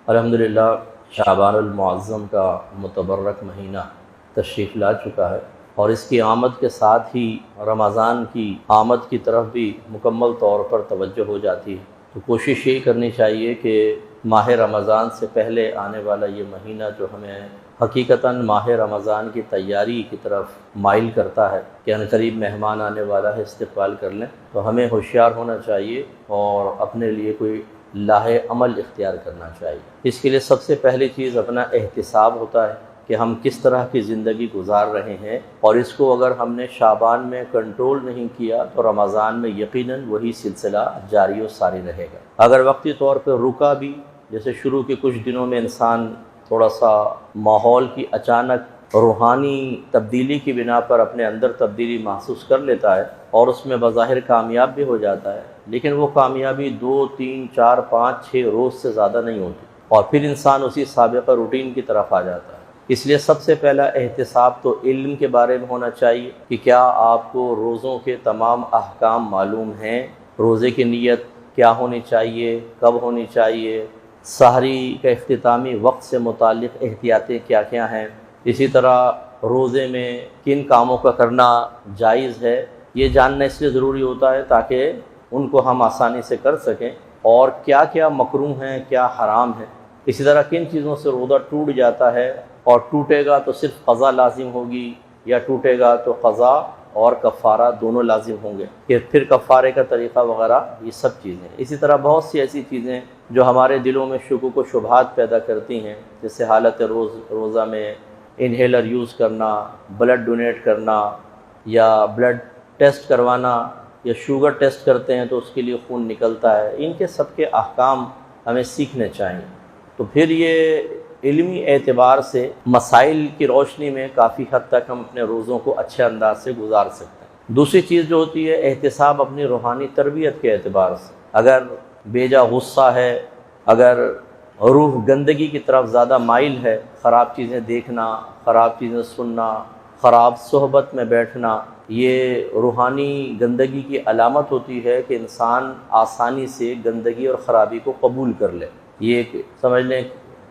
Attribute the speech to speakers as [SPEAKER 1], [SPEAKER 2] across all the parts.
[SPEAKER 1] الحمدللہ شعبان المعظم کا متبرک مہینہ تشریف لا چکا ہے، اور اس کی آمد کے ساتھ ہی رمضان کی آمد کی طرف بھی مکمل طور پر توجہ ہو جاتی ہے۔ تو کوشش یہ کرنی چاہیے کہ ماہ رمضان سے پہلے آنے والا یہ مہینہ جو ہمیں حقیقتاً ماہ رمضان کی تیاری کی طرف مائل کرتا ہے کہ عنقریب مہمان آنے والا ہے، استقبال کر لیں، تو ہمیں ہوشیار ہونا چاہیے اور اپنے لیے کوئی لاہے عمل اختیار کرنا چاہیے۔ اس کے لیے سب سے پہلی چیز اپنا احتساب ہوتا ہے کہ ہم کس طرح کی زندگی گزار رہے ہیں، اور اس کو اگر ہم نے شعبان میں کنٹرول نہیں کیا تو رمضان میں یقیناً وہی سلسلہ جاری و ساری رہے گا۔ اگر وقتی طور پہ رکا بھی، جیسے شروع کے کچھ دنوں میں انسان تھوڑا سا ماحول کی اچانک روحانی تبدیلی کی بنا پر اپنے اندر تبدیلی محسوس کر لیتا ہے اور اس میں بظاہر کامیاب بھی ہو جاتا ہے، لیکن وہ کامیابی 2 3 4 5 6 روز سے زیادہ نہیں ہوتی، اور پھر انسان اسی سابقہ روٹین کی طرف آ جاتا ہے۔ اس لیے سب سے پہلا احتساب تو علم کے بارے میں ہونا چاہیے کہ کیا آپ کو روزوں کے تمام احکام معلوم ہیں، روزے کی نیت کیا ہونی چاہیے، کب ہونی چاہیے، سحری کا اختتامی وقت سے متعلق احتیاطیں کیا کیا ہیں، اسی طرح روزے میں کن کاموں کا کرنا جائز ہے، یہ جاننا اس لیے ضروری ہوتا ہے تاکہ ان کو ہم آسانی سے کر سکیں، اور کیا کیا مکروہ ہیں، کیا حرام ہے، اسی طرح کن چیزوں سے روزہ ٹوٹ جاتا ہے، اور ٹوٹے گا تو صرف قضا لازم ہوگی یا ٹوٹے گا تو قضا اور کفارہ دونوں لازم ہوں گے، کہ پھر کفارے کا طریقہ وغیرہ، یہ سب چیزیں۔ اسی طرح بہت سی ایسی چیزیں جو ہمارے دلوں میں شکوک و شبہات پیدا کرتی ہیں، جیسے حالت روزہ میں انہیلر یوز کرنا، بلڈ ڈونیٹ کرنا، یا بلڈ ٹیسٹ کروانا، یا شوگر ٹیسٹ کرتے ہیں تو اس کے لیے خون نکلتا ہے، ان کے سب کے احکام ہمیں سیکھنے چاہیے۔ تو پھر یہ علمی اعتبار سے مسائل کی روشنی میں کافی حد تک ہم اپنے روزوں کو اچھے انداز سے گزار سکتے ہیں۔ دوسری چیز جو ہوتی ہے احتساب اپنی روحانی تربیت کے اعتبار سے، اگر بیجا غصہ ہے، اگر روح گندگی کی طرف زیادہ مائل ہے، خراب چیزیں دیکھنا، خراب چیزیں سننا، خراب صحبت میں بیٹھنا، یہ روحانی گندگی کی علامت ہوتی ہے کہ انسان آسانی سے گندگی اور خرابی کو قبول کر لے۔ یہ ایک سمجھ لیں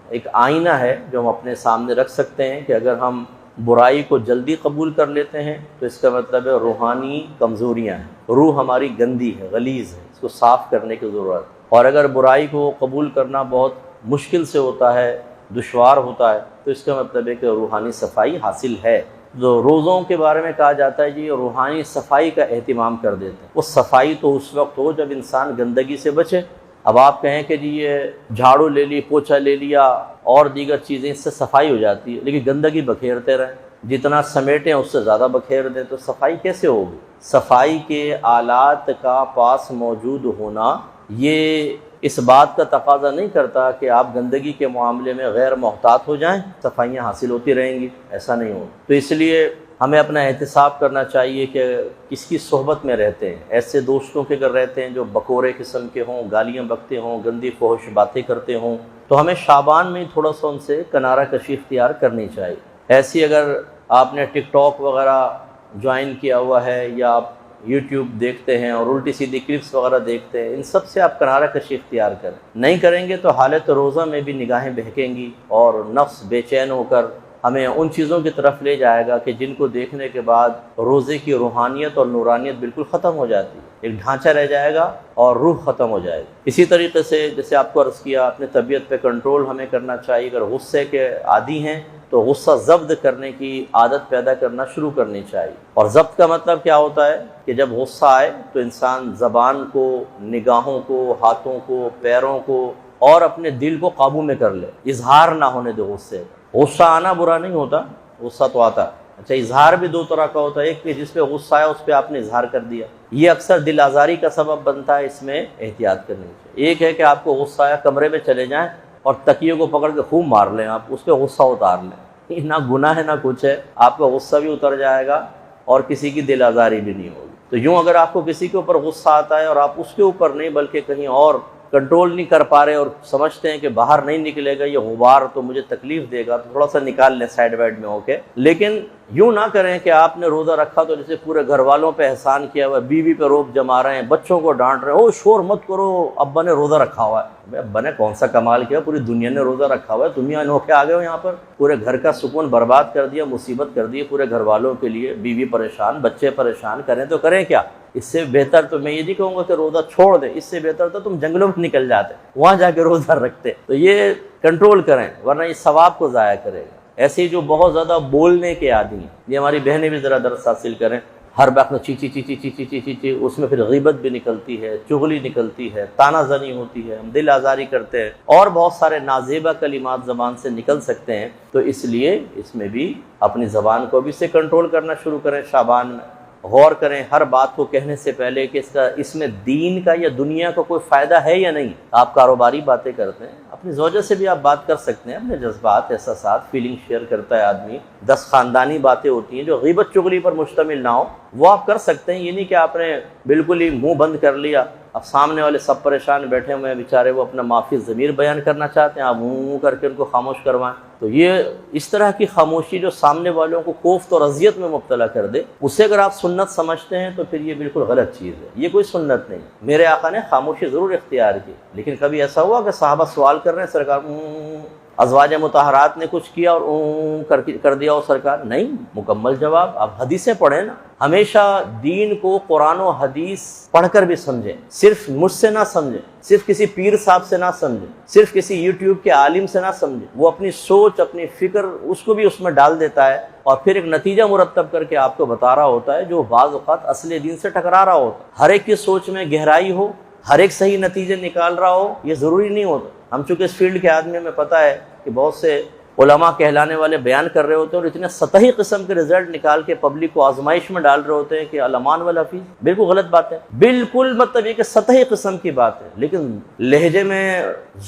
[SPEAKER 1] ایک آئینہ ہے جو ہم اپنے سامنے رکھ سکتے ہیں کہ اگر ہم برائی کو جلدی قبول کر لیتے ہیں تو اس کا مطلب ہے روحانی کمزوریاں ہیں، روح ہماری گندی ہے، غلیظ ہے، اس کو صاف کرنے کی ضرورت ہے۔ اور اگر برائی کو قبول کرنا بہت مشکل سے ہوتا ہے، دشوار ہوتا ہے، تو اس کا مطلب ہے کہ روحانی صفائی حاصل ہے۔ جو روزوں کے بارے میں کہا جاتا ہے جی روحانی صفائی کا اہتمام کر دیتے ہیں، وہ صفائی تو اس وقت ہو جب انسان گندگی سے بچے۔ اب آپ کہیں کہ جی یہ جھاڑو لے لی، پوچھا لے لیا اور دیگر چیزیں، اس سے صفائی ہو جاتی ہے، لیکن گندگی بکھیرتے رہیں، جتنا سمیٹیں اس سے زیادہ بکھیر دیں، تو صفائی کیسے ہوگی؟ صفائی کے آلات کا پاس موجود ہونا یہ اس بات کا تقاضا نہیں کرتا کہ آپ گندگی کے معاملے میں غیر محتاط ہو جائیں، صفائیاں حاصل ہوتی رہیں گی، ایسا نہیں ہو۔ تو اس لیے ہمیں اپنا احتساب کرنا چاہیے کہ کس کی صحبت میں رہتے ہیں۔ ایسے دوستوں کے اگر رہتے ہیں جو بکورے قسم کے ہوں، گالیاں بکتے ہوں، گندی فحش باتیں کرتے ہوں، تو ہمیں شعبان میں تھوڑا سا ان سے کنارہ کشی اختیار کرنی چاہیے۔ ایسی اگر آپ نے ٹک ٹاک وغیرہ جوائن کیا ہوا ہے، یا آپ یوٹیوب دیکھتے ہیں اور الٹی سیدھی کلپس وغیرہ دیکھتے ہیں، ان سب سے آپ کنارہ کشی اختیار کریں۔ نہیں کریں گے تو حالت روزہ میں بھی نگاہیں بہکیں گی، اور نفس بے چین ہو کر ہمیں ان چیزوں کی طرف لے جائے گا کہ جن کو دیکھنے کے بعد روزے کی روحانیت اور نورانیت بالکل ختم ہو جاتی ہے، ایک ڈھانچہ رہ جائے گا اور روح ختم ہو جائے گی۔ اسی طریقے سے جیسے آپ کو عرض کیا، اپنے طبیعت پہ کنٹرول ہمیں کرنا چاہیے۔ اگر غصے کے عادی ہیں تو غصہ ضبط کرنے کی عادت پیدا کرنا شروع کرنی چاہیے۔ اور ضبط کا مطلب کیا ہوتا ہے کہ جب غصہ آئے تو انسان زبان کو، نگاہوں کو، ہاتھوں کو، پیروں کو اور اپنے دل کو قابو میں کر لے، اظہار نہ ہونے دے غصے کا۔ غصہ آنا برا نہیں ہوتا، غصہ تو آتا ہے۔ اچھا، اظہار بھی دو طرح کا ہوتا ہے، ایک کہ جس پہ غصہ آیا اس پہ آپ نے اظہار کر دیا، یہ اکثر دل آزاری کا سبب بنتا ہے، اس میں احتیاط کرنی چاہیے۔ ایک ہے کہ آپ کو غصہ آیا، کمرے میں چلے جائیں اور تکیے کو پکڑ کے خوب مار لیں، آپ اس پہ غصہ اتار لیں، یہ نہ گناہ ہے نہ کچھ ہے، آپ کا غصہ بھی اتر جائے گا اور کسی کی دل آزاری بھی نہیں ہوگی۔ تو یوں اگر آپ کو کسی کے اوپر غصہ آتا ہے اور آپ اس کے اوپر نہیں بلکہ کہیں اور کنٹرول نہیں کر پا رہے اور سمجھتے ہیں کہ باہر نہیں نکلے گا یہ غبار تو مجھے تکلیف دے گا تو تھوڑا سا نکال لیں سائڈ وائڈ میں ہو کے، لیکن یوں نہ کریں کہ آپ نے روزہ رکھا تو جیسے پورے گھر والوں پہ احسان کیا ہوا ہے، بیوی پہ روب جما رہے ہیں، بچوں کو ڈانٹ رہے ہیں، او شور مت کرو ابا نے روزہ رکھا ہوا ہے۔ ابا نے کون سا کمال کیا، پوری دنیا نے روزہ رکھا ہوا ہے، تم یہاں ہو کے آ گئے ہو، یہاں پر پورے گھر کا سکون برباد کر دیا، مصیبت کر دی پورے گھر والوں کے لیے، بیوی پریشان، بچے پریشان، کریں تو کریں کیا؟ اس سے بہتر تو میں یہ نہیں کہوں گا کہ روزہ چھوڑ دیں، اس سے بہتر تو تم جنگلوں میں نکل جاتے، وہاں جا کے روزہ رکھتے۔ تو یہ کنٹرول کریں ورنہ یہ ثواب کو ضائع کرے گا۔ ایسے ہی جو بہت زیادہ بولنے کے عادی ہیں، یہ ہماری بہنیں بھی ذرا درس حاصل کریں، ہر وقت میں چی چی چی چی چی چی چی چی چی، اس میں پھر غیبت بھی نکلتی ہے، چغلی نکلتی ہے، تانا زنی ہوتی ہے، ہم دل آزاری کرتے ہیں، اور بہت سارے نازیبہ کلمات زبان سے نکل سکتے ہیں۔ تو اس لیے اس میں بھی اپنی زبان کو بھی سے کنٹرول کرنا شروع کریں۔ شعبان میں غور کریں ہر بات کو کہنے سے پہلے کہ اس میں دین کا یا دنیا کا کوئی فائدہ ہے یا نہیں۔ آپ کاروباری باتیں کرتے ہیں، اپنی زوجہ سے بھی آپ بات کر سکتے ہیں، اپنے جذبات، احساسات، فیلنگ شیئر کرتا ہے آدمی۔ 10 خاندانی باتیں ہوتی ہیں جو غیبت چغلی پر مشتمل نہ ہو، وہ آپ کر سکتے ہیں۔ یہ نہیں کہ آپ نے بالکل ہی منہ بند کر لیا، اب سامنے والے سب پریشان بیٹھے ہوئے ہیں بیچارے، وہ اپنا معافی ضمیر بیان کرنا چاہتے ہیں، آپ منہ کر کے ان کو خاموش کروائیں۔ تو یہ اس طرح کی خاموشی جو سامنے والوں کو کوفت اور اذیت میں مبتلا کر دے، اسے اگر آپ سنت سمجھتے ہیں تو پھر یہ بالکل غلط چیز ہے، یہ کوئی سنت نہیں۔ میرے آقا نے خاموشی ضرور اختیار کی، لیکن کبھی ایسا ہوا کہ صحابہ سوال کر رہے ہیں، سرکار ازواج مطہرات نے کچھ کیا اور کر دیا ہو سرکار؟ نہیں، مکمل جواب۔ آپ حدیثیں پڑھیں نا، ہمیشہ دین کو قرآن و حدیث پڑھ کر بھی سمجھیں، صرف مجھ سے نہ سمجھیں، صرف کسی پیر صاحب سے نہ سمجھیں، صرف کسی یوٹیوب کے عالم سے نہ سمجھیں۔ وہ اپنی سوچ، اپنی فکر اس کو بھی اس میں ڈال دیتا ہے اور پھر ایک نتیجہ مرتب کر کے آپ کو بتا رہا ہوتا ہے جو بعض اوقات اصل دین سے ٹکرا رہا ہوتا ہے۔ ہر ایک کی سوچ میں گہرائی ہو، ہر ایک صحیح نتیجے نکال رہا ہو، یہ ضروری نہیں ہوتا۔ ہم چونکہ اس فیلڈ کے آدمی ہمیں پتہ ہے کہ بہت سے علماء کہلانے والے بیان کر رہے ہوتے ہیں اور اتنے سطحی قسم کے رزلٹ نکال کے پبلک کو آزمائش میں ڈال رہے ہوتے ہیں کہ علمان والحفیظ، بالکل غلط بات ہے، بالکل مطلب یہ کہ سطحی قسم کی بات ہے، لیکن لہجے میں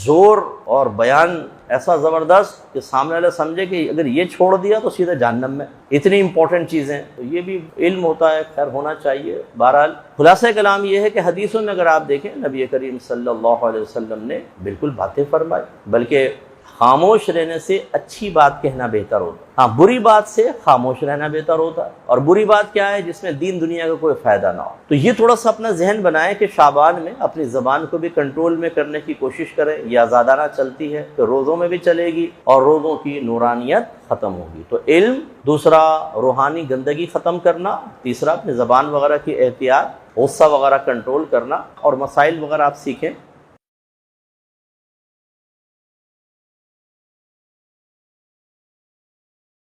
[SPEAKER 1] زور اور بیان ایسا زبردست کہ سامنے والا سمجھے کہ اگر یہ چھوڑ دیا تو سیدھے جہنم میں۔ اتنی امپورٹنٹ چیزیں، تو یہ بھی علم ہوتا ہے، خیر ہونا چاہیے۔ بہرحال خلاصہ کلام یہ ہے کہ حدیثوں میں اگر آپ دیکھیں نبی کریم صلی اللہ علیہ وسلم نے بالکل باتیں فرمائی، بلکہ خاموش رہنے سے اچھی بات کہنا بہتر ہوتا ہے۔ ہاں، بری بات سے خاموش رہنا بہتر ہوتا ہے، اور بری بات کیا ہے؟ جس میں دین دنیا کا کوئی فائدہ نہ ہو۔ تو یہ تھوڑا سا اپنا ذہن بنائیں کہ شعبان میں اپنی زبان کو بھی کنٹرول میں کرنے کی کوشش کریں۔ یہ آزادانہ چلتی ہے تو روزوں میں بھی چلے گی اور روزوں کی نورانیت ختم ہوگی۔ تو علم، دوسرا روحانی گندگی ختم کرنا، تیسرا اپنی زبان وغیرہ کی احتیاط، غصہ وغیرہ کنٹرول کرنا، اور مسائل وغیرہ آپ سیکھیں۔